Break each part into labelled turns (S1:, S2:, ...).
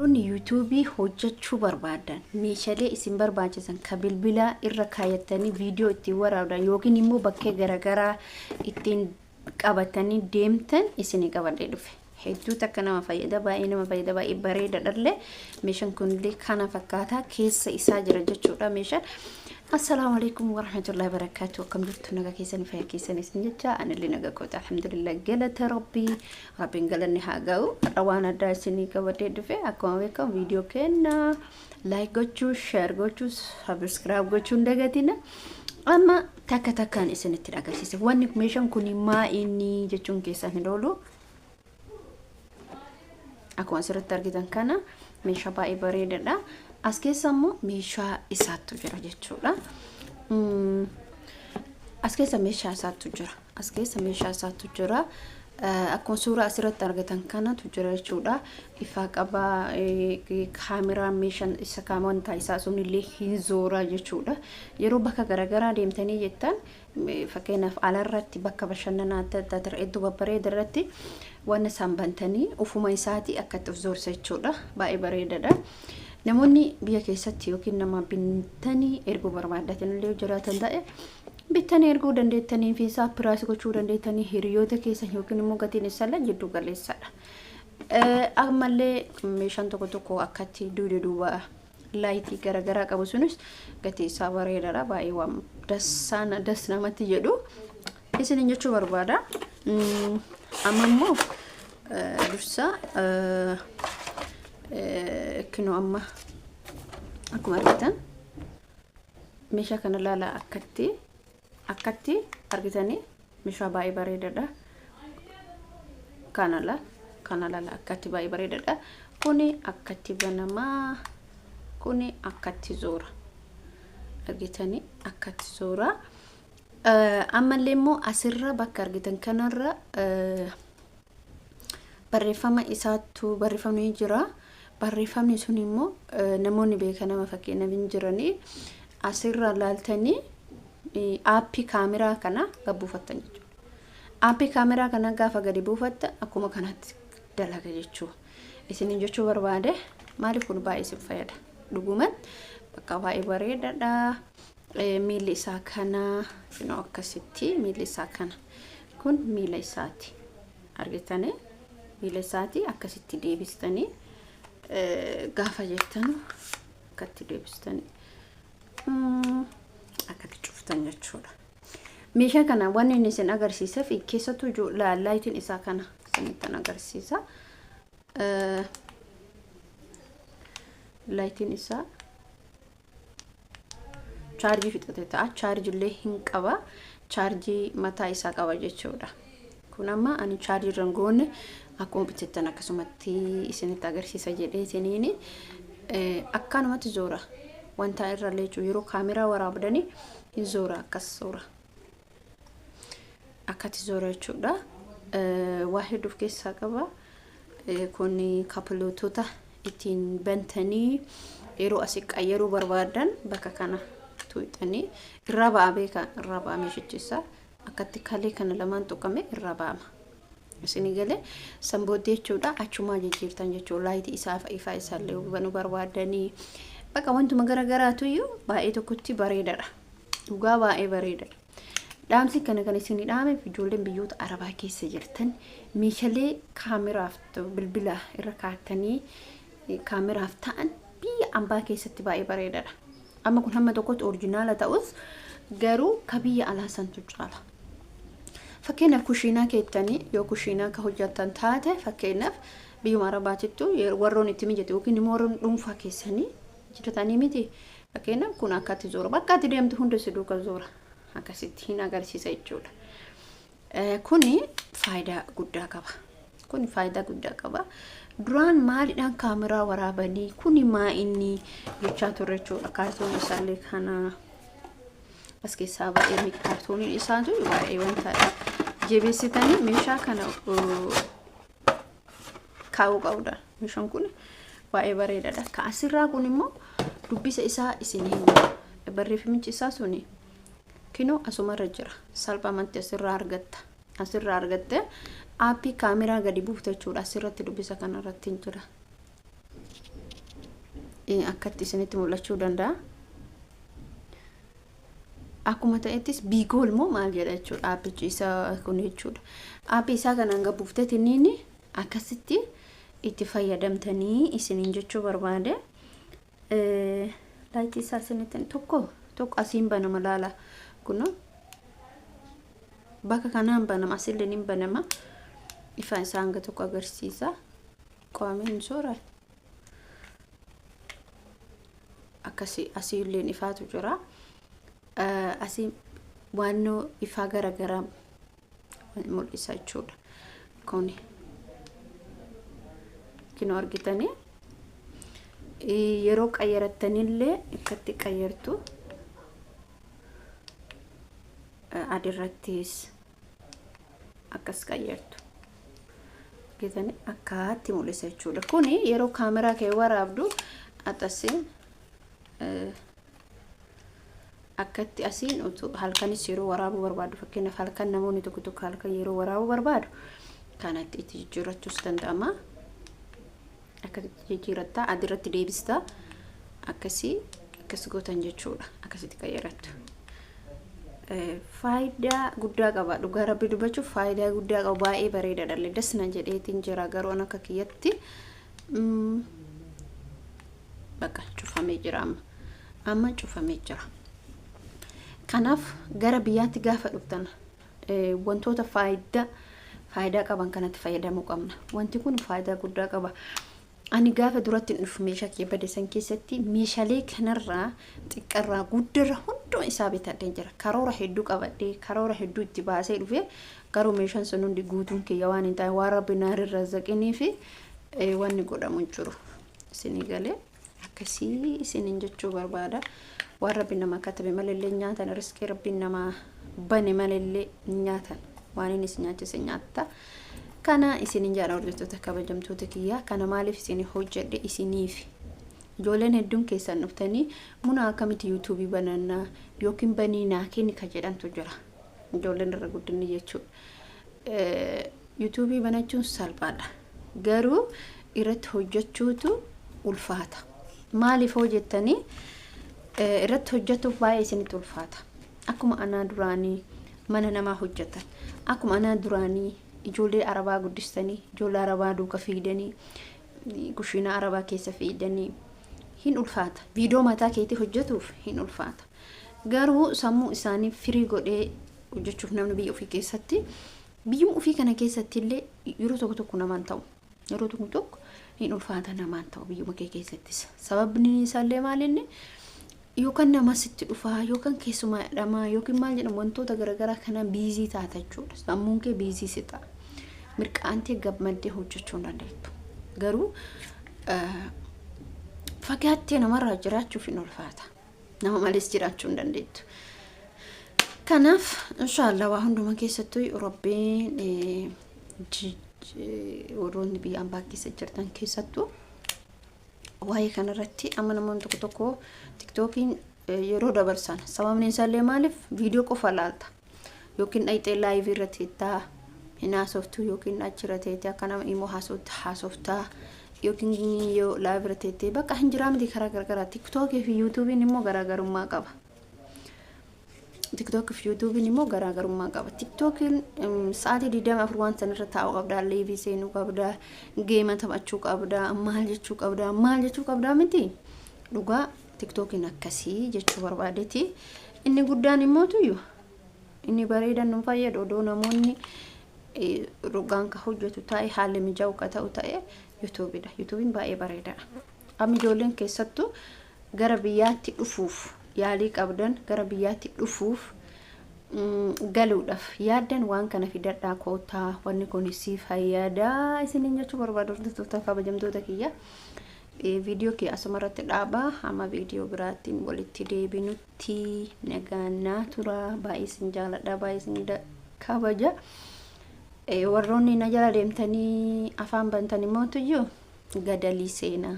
S1: YouTube hojjechuu barbaadan meeshaalee isin barbaachisan ka bilbila irra kaayatanii viidiyoo itti waraabdan yookiin immoo bakkee garagaraa ittiin qabatanii deemtan isin qabadee dhufe. Hedduu takka nama fayyada, baay'ee nama fayyada, baay'ee bareeda dhalle. Meeshaan kunillee kana fakkaata keessa isaa jira jechuudha meeshaan. السلام عليكم ورحمة الله وبركاته. كم جبت نجا كيسني فيا كيسني سنجتا أنا اللي نجا كوت الحمد لله جلت ربي قال إني هاجو روانا داسني كوتي دفع أكون ويكم فيديو كنا لايك جوتشو شير جوتشو سبسكرايب جوتشو ندقتنا أما تكان إسنة تراجع سيس وانك ميشان كوني ما إني جتشون كيسني دولو أكون سرت ترجع كنا ميشا باي بريدة دا Askeessa immoo meeshaa isaatu jira jechuudha. Askeessa meeshaa isaatu jira. Askeessa meeshaa isaatu jira. Akkuma suuraa asirratti argatan kanatu jira jechuudha. Ifaa qaba kaameraa meeshaan isa kaamoon taasisaa sunillee hin zoora jechuudha. Yeroo bakka garagaraa deemtanii jettan fakkeenyaaf alarratti bakka bashannanaa adda addaa iddoo babbareeda irratti waan isaan bantanii ufuma isaati akkatti of zoorsa jechuudha. Baay'ee bareedaadha. Namoonni biyya keessatti yookiin nama bintanii erguu barbaadatan illee jiraatan ta'e bitanii erguu dandeettanii fi isaa piraasii gochuu dandeettanii hiriyoota keessan yookiin immoo gatiin isaa jiddu galeessadha. Ammallee meeshaan tokko akkatti duuba laayitii garagaraa qabu sunis gatii isaa bareedaadha. Baay'ee waan das namatti jedhu isin jechuu barbaada. Amma immoo dursa kino amma akkuma argitan meeshaa kana laala akkatti argitanii meeshaa baay'ee bareedaadha. Kana laala akkatti baay'ee bareedaadha. Kuni akkatti banamaa, kuni akkatti zoora argitanii akkatti zoora. Ammallee immoo asirra bakka argitan kanarra barreeffama isaatu barreeffamni jira. Barreeffamni sun immoo namoonni beekan nama fakkeenyaaf hin jiranii asirra laaltanii aappii kaameraa kana buufattan jechuudha. Aappii kaameraa kana gaafa gadi buufatta akkuma kanatti dalaga jechuudha. Isin jechuu barbaade maaliif kun baay'ee isin fayyada. Dhuguman bakka baay'ee bareedaadha. Miilli isaa kana finoo akkasitti miilli isaa kana kun miila isaati. Argitanii miila isaati akkasitti deebistanii gaafa jettan akkatti deebistanii akkatti cuftan jechuudha. Meeshaa kana waan inni isin agarsiisuuf keessattuu laayitiin isaa kana isinitti agarsiisa. Laayitiin isaa chaarjii fixate ta'a. Chaarjii illee hin qaba. Chaarjii mataa isaa qaba jechuudha. Kun amma ani chaarjii rangoonni akkuma bitettan akkasumatti isinitti agarsiisa jedhee isiniin akkanumatti zoora wanta irra leechuu yeroo kaameraa waraabdanii hin zoora akkas zoora akkatti zoora jechuudha. Waa hedduuf keessaa qaba. Kun kaapalootota ittiin bantanii yeroo asii qayyaruu barbaadan bakka kana tuuxanii irraa ba'aa beeka irraa ba'aa meeshichisa akkatti kalee kana lamaan tuqame irraa ba'ama. Isin galee samboodee jechuudha achumaa jijjiirtan jechuudha. Laayitii isaa ifaa isaallee hubannuu barbaadanii bakka wantuma garagaraatu iyyuu baay'ee tokkotti bareedaadha. Dhugaa baay'ee bareedaadha. Dhaamsi kana kan isin dhaameef ijoolleen biyyoota Arabaa keessa jirtan meeshaalee kaameraaf bilbila irra kaa'atanii kaameraaf ta'an biyya ambaa keessatti baay'ee bareedaadha. Amma kun hamma tokkotti orijinaala ta'us garuu ka biyya alaa santu caala. Fakkeenyaaf kushiinaa keettanii yoo kushiinaa ka hojjetan taate fakkeenyaaf biyyuma Arabaatittu warroon itti mijate yookiin immoo warroon dhuunfaa keessanii jiratanii miti. Fakkeenyaaf kun akkatti zoora bakka ati deemtu hunda si duuka zoora akkasitti hin agarsiisa jechuudha. Kuni faayidaa guddaa qaba. Kuni faayidaa guddaa qaba. Duraan maaliidhaan kaameraa waraabanii kuni maa inni jechaa turre jechuudha. Kaartoon isaallee kana as keessaa baay'ee kaartooniin isaatu baay'ee wantaadha. Jabeessitanii meeshaa kana kaa'uu qabda. Meeshaan kun baay'ee bareedaadha. Ka asirraa kun immoo dubbisa isaa isin himu. Barreeffamichi isaa suni kinoo asumarra jira. Salphamatti asirraa argatta. Asirraa argatte Apii kaameraa gadi buufte jechuudha. Asirratti dubbisa kanarratti jira. akkatti isinitti mul'achuu danda'a. Akkuma ta'ettis biigool moo maal jedha jechuudha aapichi isaa kun jechuudha. Aapii isaa kana hanga buufteetiniin akkasitti itti fayyadamtanii isiniin jechuu barbaade. Laayitii isaa isinitti tokko asiin banama laala kun bakka kanaan banama asillee ni banama. Ifaan isaa hanga tokko agarsiisa. Qoomeen soora akkasii asiillee ifaatu jira. Asii waannoo ifaa garagaraa mul'isa jechuudha. Kuni kino argitanii yeroo qayyaratanillee akkatti qayyartu adirrattis akkas qayyartu argitanii akkaatti mul'isa jechuudha. Kuni yeroo kaameraa kee waraabdu atasiin akkatti asiin halkanis yeroo waraabuu barbaadu fakkeenyaaf halkan namoonni tokko halkan yeroo waraabuu barbaadu kanatti itti jijjiirrachuus danda'ama. Akkasitti jijjiirrattaa adirratti deebistaa akkas gootan jechuudha. Akkasitti qayyarattu. Faayidaa guddaa qaba. Dhugaa rabbi dubbachuuf faayidaa guddaa qaba. Baay'ee bareedaadha. Dasna jedheetiin jira garuu akka kiyyatti bakka cufamee jira amma cufamee jira. Kanaaf gara biyyaatti gaafa dhuftan wantoota faayidaa qaban kanatti fayyadamuu qabna. Wanti kun faayidaa guddaa qaba. Ani gaafa duratti dhufu meeshaa kee badeessan keessatti meeshaalee kanarraa xiqqarraa guddarra hunduma isaa bitadhee jira. Karoora hedduu qabadhee karoora hedduu itti baasee dhufe garuu meeshaan sun hundi guutuun kiyya waan hin taane waan rabbi naarraa zaqinii fi wanni godhamu jiru. Isinii galee akkasii isiniin jechuu barbaada. Waan rabbi nama katabe malillee nyaatan riskii rabbi nama bane malillee nyaatan waan inni isin nyaachise nyaatta. Kana isiniin jaala hordoftoota kabajamtoota kiyyaa kana maaliif isin hojjedhe isiniif ijoolleen hedduun keessan dhuftanii muna akkamitti yuutuubii banannaa yookiin baniinaa kenni ka jedhantu jira. Ijoolleen irra guddinni jechuudha. Yuutuubii banachuun salphaadha. Garuu irratti hojjechuutu ulfaata. Maaliif hojjettanii irratti hojjetuuf baay'ee isinitti ulfaata. Akkuma anaa duraanii mana namaa hojjetan. Akkuma anaa duraanii ijoollee arabaa guddistanii ijoollee arabaa duuka fiidanii kushiina arabaa keessa fiidanii hin ulfaata. Viidiyoo mataa keetii hojjetuuf hin ulfaata. Garuu sammuu isaanii firii godhee hojjechuuf namni biyya ofii keessatti biyyuma ofii kana keessatti illee yeroo tokko namaan ta'u yeroo tokko hin ulfaata namaan ta'u biyyuma kee keessattis. Sababni isaallee maalinni yookaan nama sitti dhufaa yookaan keessumaa dhamaa yookiin maal jedhamu wantoota garagaraa kana biizii taata jechuudha. Sammuun kee biizii si ta'a. Mirqaantee gammaddee hojjechuu hin dandeettu. Garuu fagaattee namarraa jiraachuuf hin ulfaata. Nama malees jiraachuu hin dandeettu. Kanaaf inshaallah waa hunduma keessattuu Rabbiin warroonni biyya ambaa keessa jirtan keessattuu waa'ee kanarratti amma namoonni tokko TikTokiin yeroo dabarsan sababni isaallee maaliif viidiyoo qofa laalta yookiin dhayxee laayivii irratti taa hin haasoftu yookiin achirra teettee akka nama immoo haasoftaa yookiin yoo laayivii irra teettee bakka hin jiraa miti karaa garagaraa. TikTokii fi yuutuubiin immoo garaagarummaa qaba. TikTok fi YouTube immoo garaagarummaa qaba. TikTokiin sa'aatii 24 waan sanarra taa'uu qabda, liivii seenuu qabda, geema taphachuu qabda, maal jechuu qabda miti. Dhugaa TikTokiin akkasii jechuu barbaadeeti. Inni guddaan immoo tuyyu inni bareedan nu fayyadu odoo namoonni dhugaan ka hojjetu ta'e haalli mijaa'u ka ta'u ta'e YouTubeidha. YouTubein baay'ee bareedaadha. Amma ijoolleen keessattuu gara biyyaatti dhufuuf yaalii qabdan gara biyyaatti dhufuuf galuudhaaf yaaddan waan kana fidadhaa kootaa wanni kun si fayyada isiniin jechuu barbaadu hordoftoota kabajamtoota kiyya. Viidiyoo kee asumarratti dhaabaa hamma viidiyoo biraatiin walitti deebinutti nagaannaa tura. Baay'ee isin jaaladha, baay'ee isin kabaja. Warroonni na jala deemtanii afaan bantanii mootuyyuu gadalii seenaa.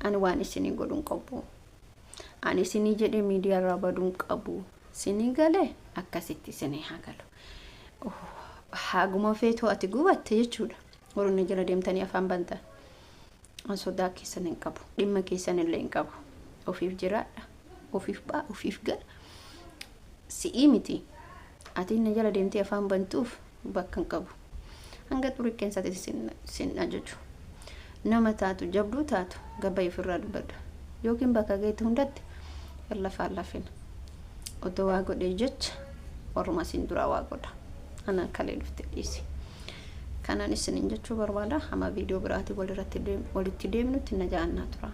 S1: Ani waan isinii godhuun qabu. Ani isinii jedhee miidiyaa irraa baduun qabu. Isinii galee akkasitti isinii haa galu. Haaguma feetoo ati gubatte jechuudha. Warroonni jala deemtanii afaan bantan. an sodaa keessan hin qabu dhimma keessan illee hin qabu ofiif jiraadha ofiif baa ofiif gala si'ii miti ati na jala deemtee afaan bantuuf bakka hin qabu hanga xurii keessaati sin ajaju nama taatu jabduu taatu gabaa ifirraa dubbadhu yookiin bakka geetu hundatti lafaan lafin otoo waa godhee jecha warruma sin dura waa godha ana kalee dhufte dhiisi kanaan isinin jechuu barbaada hama viidiyoo biraati walitti deemnutti na jaannaa tura